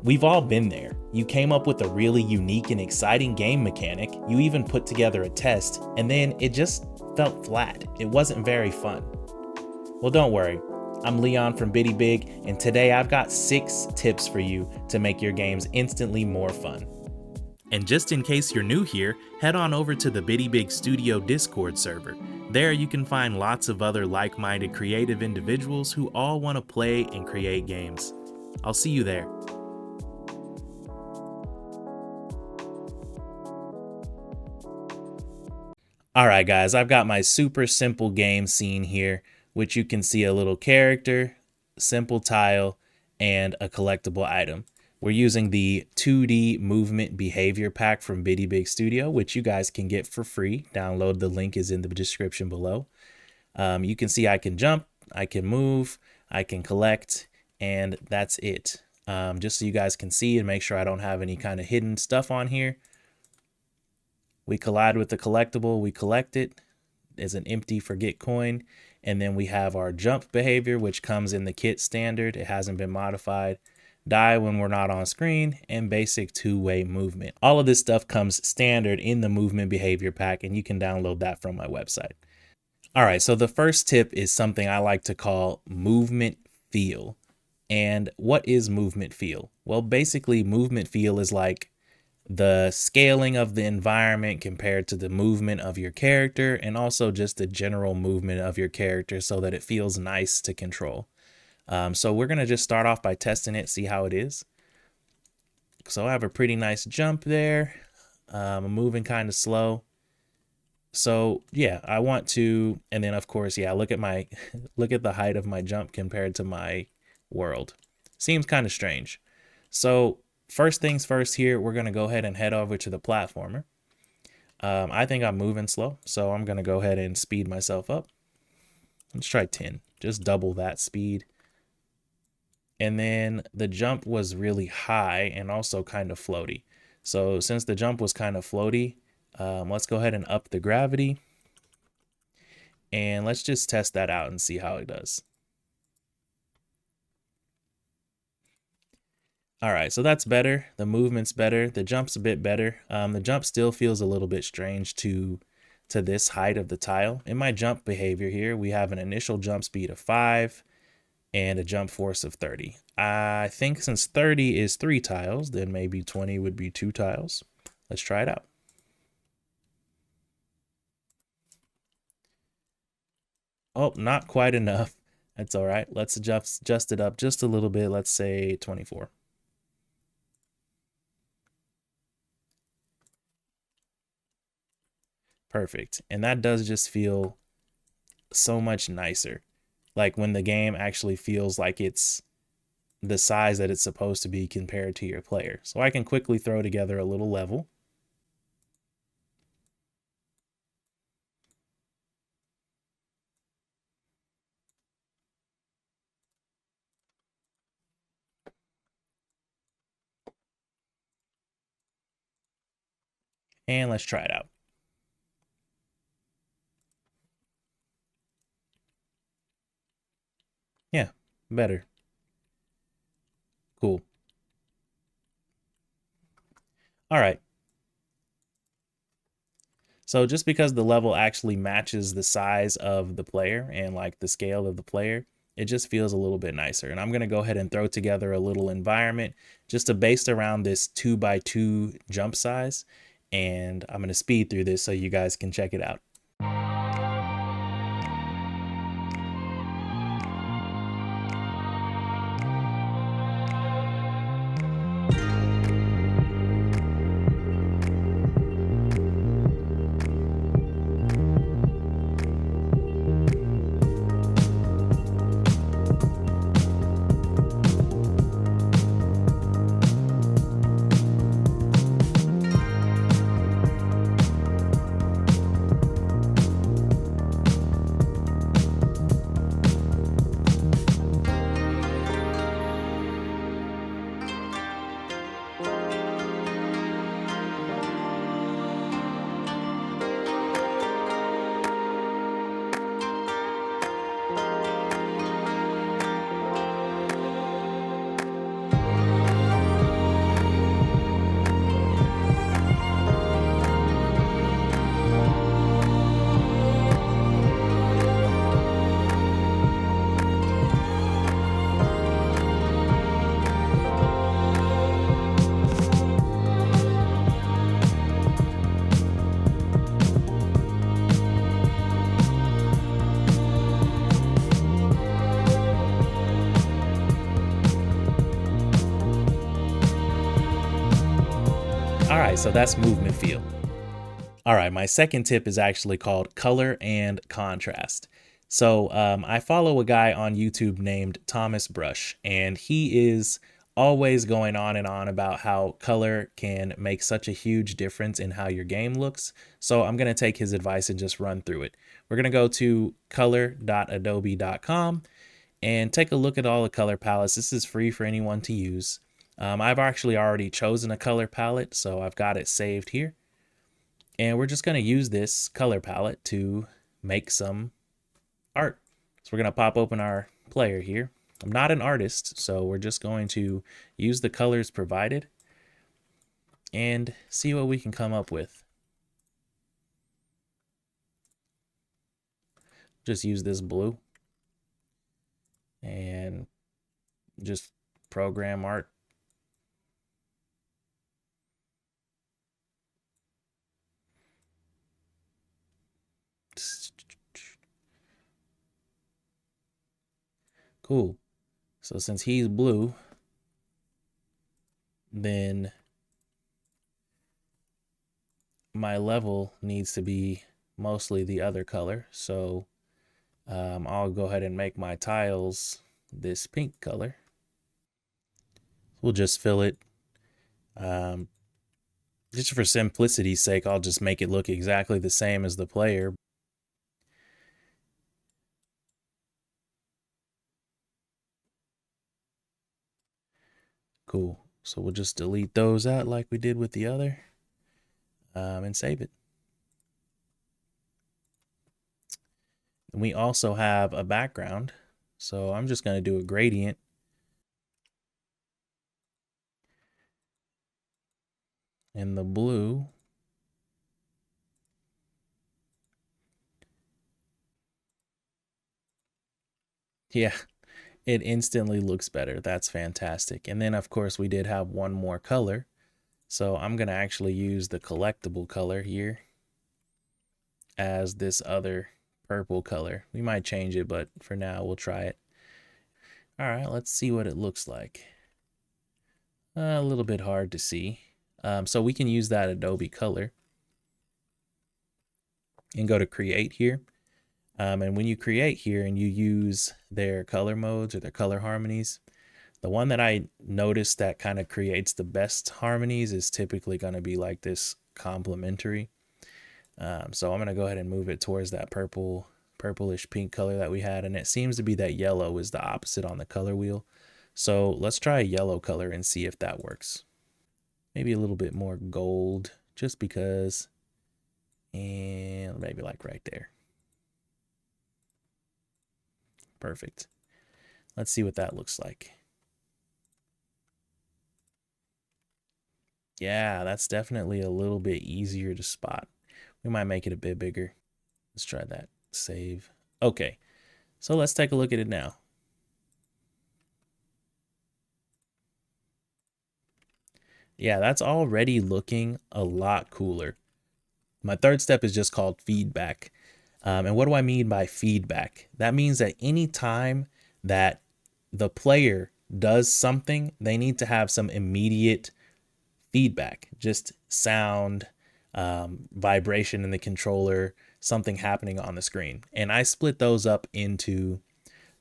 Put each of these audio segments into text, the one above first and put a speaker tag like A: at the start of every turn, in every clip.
A: We've all been there. You came up with a really unique and exciting game mechanic, you even put together a test, and then it just felt flat. It wasn't very fun. Well, don't worry. I'm Leon from Bitty Big, and today I've got 6 tips for you to make your games instantly more fun. And just in case you're new here, head on over to the Bitty Big Studio Discord server. There you can find lots of other like-minded creative individuals who all want to play and create games. I'll see you there. Alright guys, I've got my super simple game scene here, which you can see a little character, simple tile, and a collectible item. We're using the 2D movement behavior pack from Bitty Big Studio, which you guys can get for free. Download, the link is in the description below. You can see I can jump, I can move, I can collect, and that's it. Just so you guys can see and make sure I don't have any kind of hidden stuff on here. We collide with the collectible, we collect it as an empty forget coin, and then we have our jump behavior, which comes in the kit standard. It hasn't been modified. Die when we're not on screen, and basic 2-way movement. All of this stuff comes standard in the movement behavior pack, and you can download that from my website. All right, so the first tip is something I like to call movement feel. And what is movement feel? Well, basically movement feel is like the scaling of the environment compared to the movement of your character, and also just the general movement of your character so that it feels nice to control. So we're going to just start off by testing it, see how it is. So I have a pretty nice jump there. I'm moving kind of slow. So yeah, I want to, and then of course, yeah, look at my, look at the height of my jump compared to my world. Seems kind of strange. So first things first here, we're going to go ahead and head over to the platformer. I think I'm moving slow, so I'm going to go ahead and speed myself up. Let's try 10, just double that speed. And then the jump was really high and also kind of floaty. So since the jump was kind of floaty, let's go ahead and up the gravity. And let's just test that out and see how it does. All right, so that's better. The movement's better. The jump's a bit better. The jump still feels a little bit strange to this height of the tile. In my jump behavior here, we have an initial jump speed of 5 and a jump force of 30. I think since 30 is 3 tiles, then maybe 20 would be 2 tiles. Let's try it out. Oh, not quite enough. That's all right. Let's adjust it up just a little bit. Let's say 24. Perfect. And that does just feel so much nicer. Like when the game actually feels like it's the size that it's supposed to be compared to your player. So I can quickly throw together a little level. And let's try it out. Yeah, better. Cool. All right. So just because the level actually matches the size of the player and like the scale of the player, it just feels a little bit nicer. And I'm going to go ahead and throw together a little environment just to base around this 2x2 jump size. And I'm going to speed through this so you guys can check it out. All right, so that's movement feel. All right, my second tip is actually called color and contrast. So I follow a guy on YouTube named Thomas Brush, and he is always going on and on about how color can make such a huge difference in how your game looks. So I'm going to take his advice and just run through it. We're going to go to color.adobe.com and take a look at all the color palettes. This is free for anyone to use. I've actually already chosen a color palette, so I've got it saved here. And we're just going to use this color palette to make some art. So we're going to pop open our player here. I'm not an artist, so we're just going to use the colors provided and see what we can come up with. Just use this blue and just program art. Cool. So since he's blue, then my level needs to be mostly the other color. So I'll go ahead and make my tiles this pink color. We'll just fill it. Just for simplicity's sake, I'll just make it look exactly the same as the player. Cool. So we'll just delete those out like we did with the other and save it. And we also have a background. So I'm just going to do a gradient. And the blue. Yeah, it instantly looks better. That's fantastic. And then, of course, we did have one more color. So I'm going to actually use the collectible color here as this other purple color. We might change it, but for now, we'll try it. All right, let's see what it looks like. A little bit hard to see. So we can use that Adobe color and go to create here. And when you create here and you use their color modes or their color harmonies, the one that I noticed that kind of creates the best harmonies is typically going to be like this complementary. So I'm going to go ahead and move it towards that purplish pink color that we had. And it seems to be that yellow is the opposite on the color wheel. So let's try a yellow color and see if that works. Maybe a little bit more gold just because, and maybe like right there. Perfect. Let's see what that looks like. Yeah, that's definitely a little bit easier to spot. We might make it a bit bigger. Let's try that. Save. Okay, so let's take a look at it now. Yeah, that's already looking a lot cooler. My third step is just called feedback. And what do I mean by feedback? That means that any time that the player does something, they need to have some immediate feedback, just sound, vibration in the controller, something happening on the screen. And I split those up into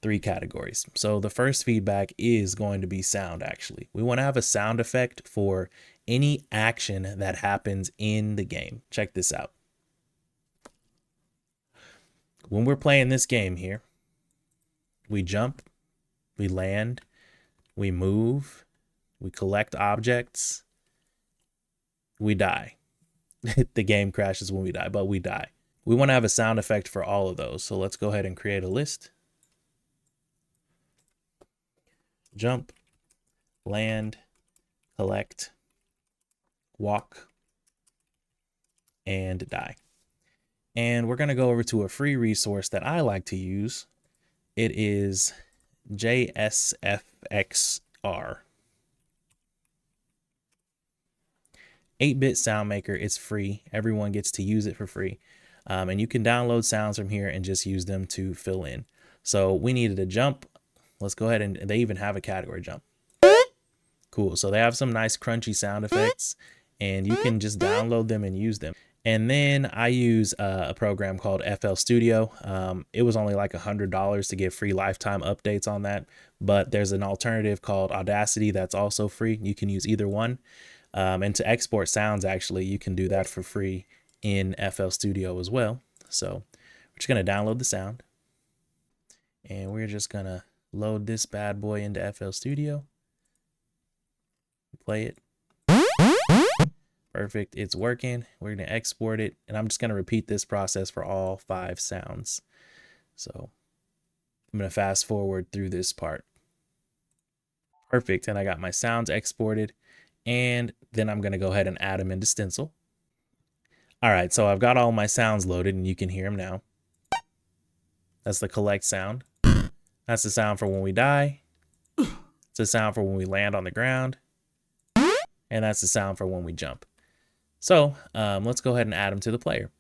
A: 3 categories. So the first feedback is going to be sound, actually. We want to have a sound effect for any action that happens in the game. Check this out. When we're playing this game here, we jump, we land, we move, we collect objects, we die. The game crashes when we die, but we die. We want to have a sound effect for all of those. So let's go ahead and create a list. Jump, land, collect, walk, and die. And we're going to go over to a free resource that I like to use. It is JSFXR. 8-bit sound maker. It's free. Everyone gets to use it for free. And you can download sounds from here and just use them to fill in. So we needed a jump. Let's go ahead and they even have a category jump. Cool. So they have some nice crunchy sound effects. and you can just download them and use them. And then I use a program called FL Studio. It was only like $100 to get free lifetime updates on that, but there's an alternative called Audacity that's also free. You can use either one. And to export sounds, actually, you can do that for free in FL Studio as well. So we're just going to download the sound, and we're just going to load this bad boy into FL Studio, play it. Perfect, it's working. We're going to export it, and I'm just going to repeat this process for all 5 sounds. So I'm going to fast forward through this part. Perfect, and I got my sounds exported, and then I'm going to go ahead and add them into Stencyl. All right, so I've got all my sounds loaded, and you can hear them now. That's the collect sound. That's the sound for when we die. It's the sound for when we land on the ground. And that's the sound for when we jump. So let's go ahead and add them to the player.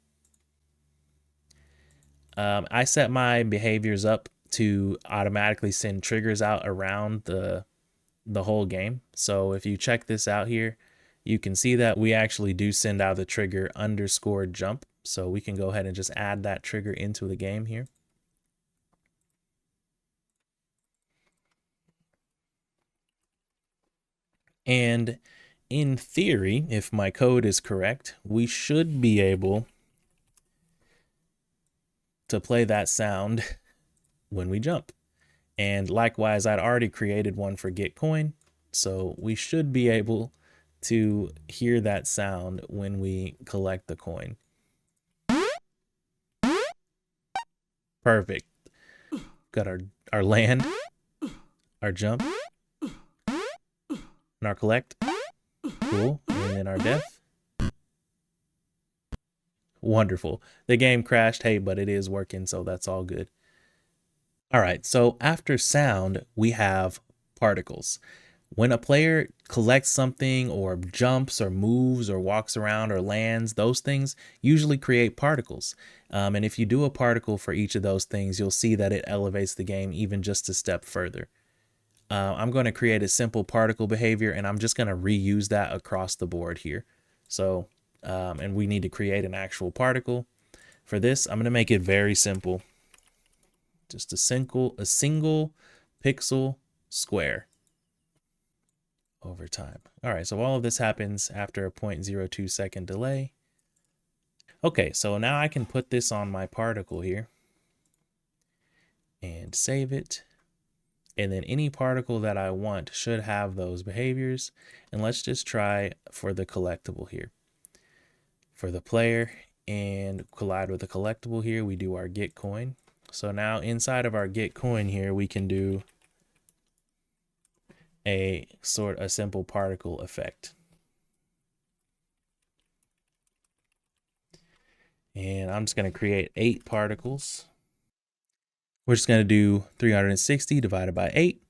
A: I set my behaviors up to automatically send triggers out around the whole game. So if you check this out here, you can see that we actually do send out the trigger _jump. So we can go ahead and just add that trigger into the game here. And in theory, if my code is correct, we should be able to play that sound when we jump. And likewise, I'd already created one for get coin, so we should be able to hear that sound when we collect the coin. Perfect. Got our land, our jump, and our collect. Cool. And then our death. Wonderful. The game crashed, hey, but it is working, so that's all good. All right, so after sound, we have particles. When a player collects something or jumps or moves or walks around or lands, those things usually create particles. And if you do a particle for each of those things, you'll see that it elevates the game even just a step further. I'm going to create a simple particle behavior, and I'm just going to reuse that across the board here. So, and we need to create an actual particle. For this, I'm going to make it very simple. Just a single pixel square over time. All right, so all of this happens after a 0.02 second delay. Okay, so now I can put this on my particle here and save it. And then any particle that I want should have those behaviors. And let's just try for the collectible here. For the player and collide with the collectible here, we do our get coin. So now inside of our get coin here, we can do a simple particle effect. And I'm just going to create 8 particles. We're just going to do 360 divided by 8,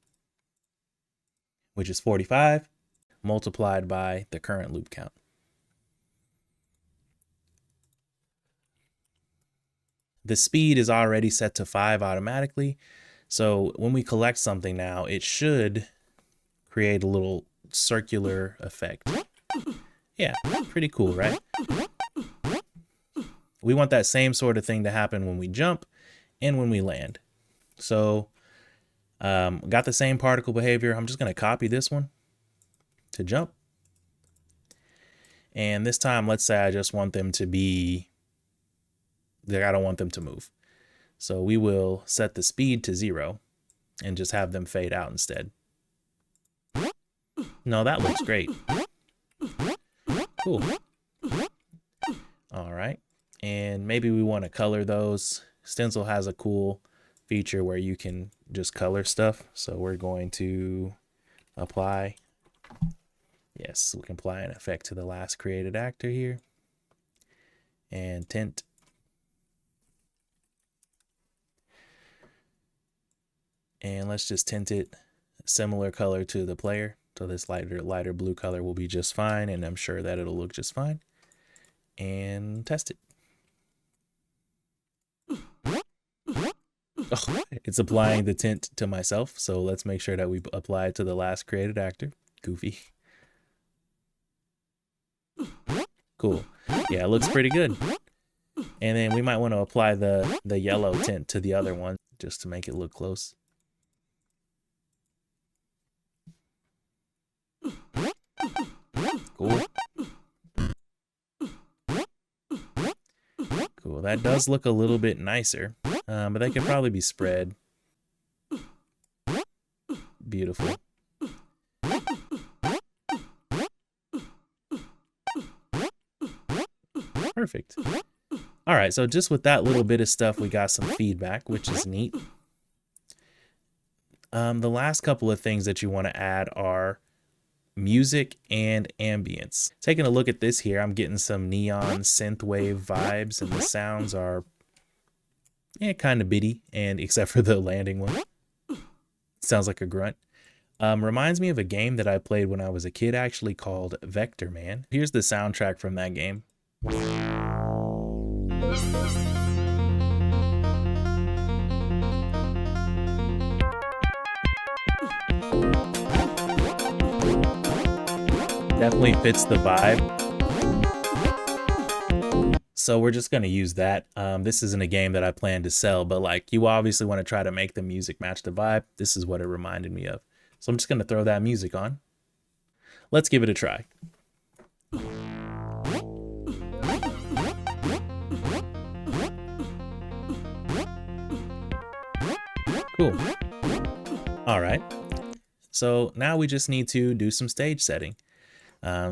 A: which is 45, multiplied by the current loop count. The speed is already set to 5 automatically. So when we collect something now, it should create a little circular effect. Yeah, pretty cool, right? We want that same sort of thing to happen when we jump and when we land. So got the same particle behavior. I'm just going to copy this one to jump. And this time, let's say I just want them to be, I don't want them to move. So we will set the speed to 0 and just have them fade out instead. No, that looks great. Cool. All right. And maybe we want to color those. Stencyl has a cool feature where you can just color stuff. So we're going to apply. Yes, we can apply an effect to the last created actor here. And tint. And let's just tint it a similar color to the player. So this lighter blue color will be just fine, and I'm sure that it'll look just fine. And test it. Oh, it's applying the tint to myself, so let's make sure that we apply it to the last created actor. Goofy. Cool. Yeah, it looks pretty good. And then we might want to apply the yellow tint to the other one just to make it look close. Cool. Cool. That does look a little bit nicer, but that could probably be spread. Beautiful. Perfect. All right, so just with that little bit of stuff, we got some feedback, which is neat. The last couple of things that you want to add are music and ambience. Taking a look at this here, I'm getting some neon synthwave vibes, and the sounds are kind of bitty, and except for the landing one. Sounds like a grunt. Reminds me of a game that I played when I was a kid, actually, called Vector Man. Here's the soundtrack from that game. Definitely fits the vibe. So we're just going to use that. This isn't a game that I plan to sell, but like, you obviously want to try to make the music match the vibe. This is what it reminded me of. So I'm just going to throw that music on. Let's give it a try. Cool. All right. So now we just need to do some stage setting.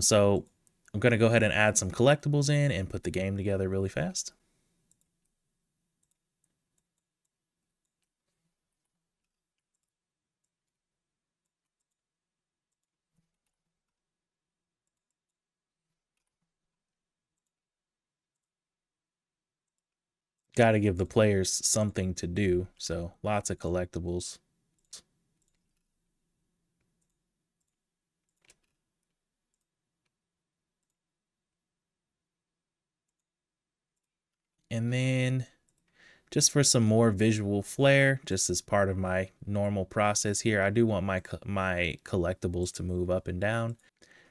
A: So I'm going to go ahead and add some collectibles in and put the game together really fast. Got to give the players something to do, so lots of collectibles. And then just for some more visual flair, just as part of my normal process here, I do want my collectibles to move up and down.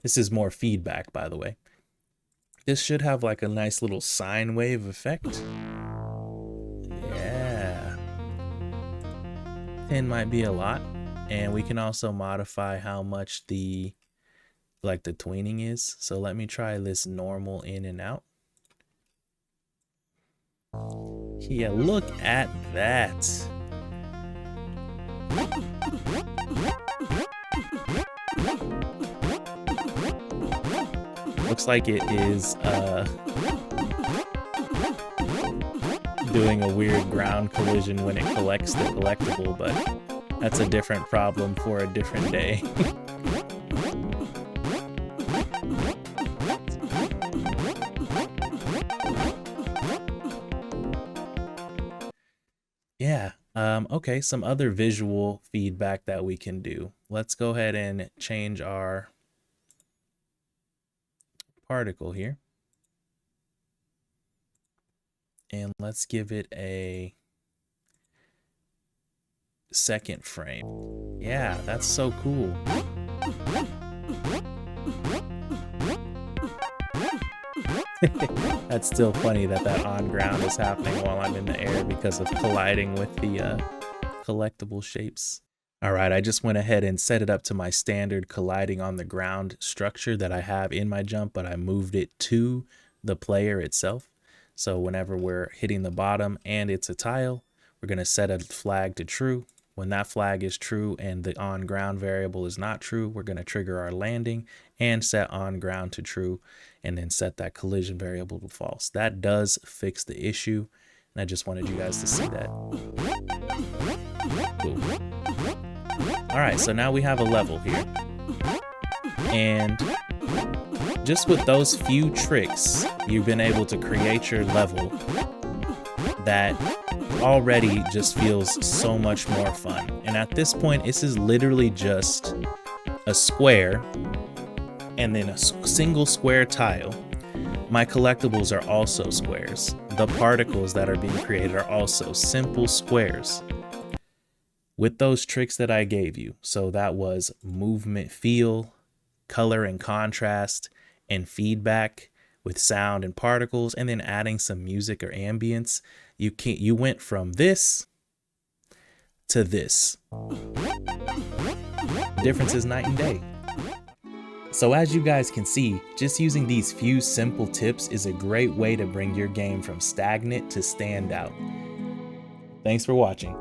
A: This is more feedback, by the way. This should have like a nice little sine wave effect. Yeah. 10 might be a lot. And we can also modify how much the tweening is. So let me try this normal in and out. Yeah, look at that. Looks like it is doing a weird ground collision when it collects the collectible, but that's a different problem for a different day. Yeah. Okay, some other visual feedback that we can do. Let's go ahead and change our particle here. And let's give it a second frame. Yeah, that's so cool. That's still funny that on ground is happening while I'm in the air because of colliding with the collectible shapes. All right, I just went ahead and set it up to my standard colliding on the ground structure that I have in my jump, but I moved it to the player itself. So whenever we're hitting the bottom and it's a tile, we're going to set a flag to true. When that flag is true and the on ground variable is not true, we're going to trigger our landing and set on ground to true, and then set that collision variable to false. That does fix the issue, and I just wanted you guys to see that. Cool. All right, so now we have a level here. And just with those few tricks, you've been able to create your level that already just feels so much more fun. And at this point, this is literally just a square and then a single square tile. My collectibles are also squares. The particles that are being created are also simple squares with those tricks that I gave you. So that was movement feel, color and contrast, and feedback. with sound and particles, and then adding some music or ambience, you went from this to this. The difference is night and day. So as you guys can see, just using these few simple tips is a great way to bring your game from stagnant to stand out. Thanks for watching.